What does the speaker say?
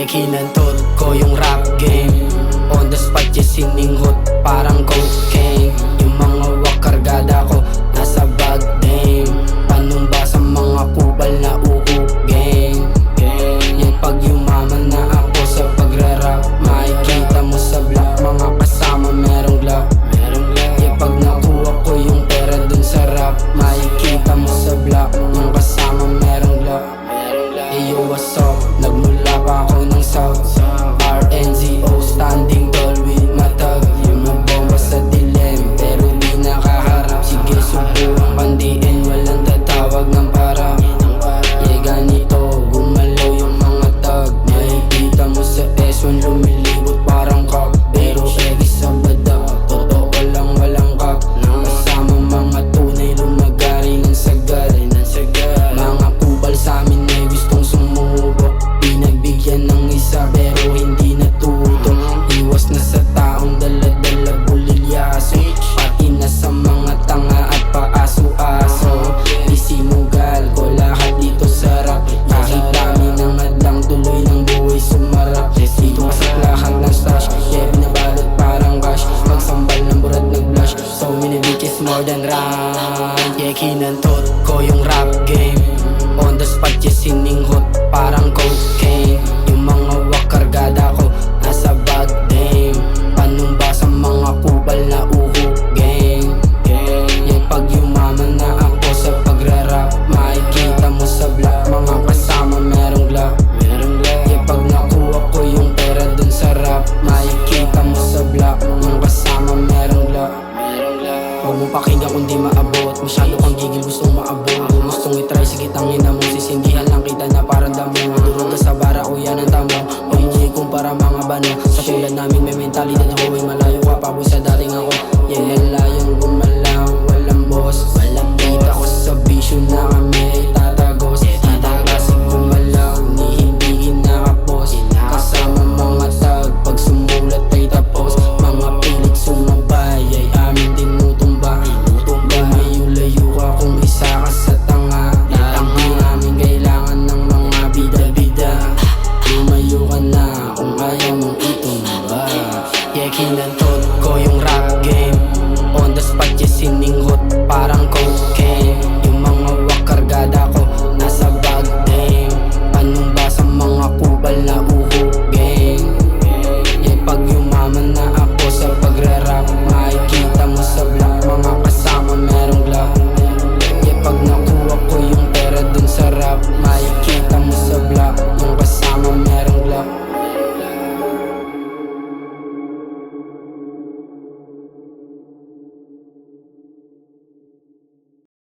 Yeah, kinantot ko yung rap game. On the spot, yeah, sininghot parang cocaine. Yung mga wakargada ko nasa bag dame. Panumba sa mga kupal na uugeng. Yeah, pag yumaman na ako sa pagra-rap, makikita mo sa block, mga kasama merong glock. Yeah, pag nakuha ko yung pera dun sa rap, makikita mo sa block, yung kasama merong glock. Hey yo, what's up? Nagmula pa ako ng South, RNZO, standing tall with matag. Yung mga bomba sa dilim, pero di nakaharap. Sige, subukan pandiin, walang tatawag ng para. Yeah, ganito, gumalaw yung mga tag. Makikita mo sa S1, lumilibot parang kap. Pero egis sa badak, totoo lang walang kap. Kasama mga tunay, lumagari ng sagad. Mga kupal sa amin ay gustong sumubok. Pinagbigyan ng isa pero hindi natuto. Iwas na sa taong dala-dala bulilyaso, pati na sa mga tanga at paaso-aso. Isimugal ko lahat dito sa rap. Kahit dami ng adlang, tuloy ng buhay sumarap. Dito ka sa lahat ng stash, yeah, binabalot parang cash. Magsambal ng burad nag-blush, so many bitches more than rhyme. Yeah, kinantot ko yung rap game. On the spot, yeah, sininghot parang cocaine. Yung mga wakargada ko nasa bag dame. Panumba sa mga kupal na uhugeng. Yeah, pag yumaman na ako sa pagra-rap, makikita mo sa block, mga kasama merong glock. Yeah, pag nakuha ko yung pera dun sa rap, makikita mo sa block, yung kasama merong glock. Huwag mo pakinggan kung di maabot, masyado kang gigil, gustong maabot. Gustong itry, sige tangina mo, sisindihan lang kita na parang damo. Durog ka sa bara, o yan ang tamo. Huwag mo ikumpara mga bano, sa tulad namin may mentalidad na huwag malaki.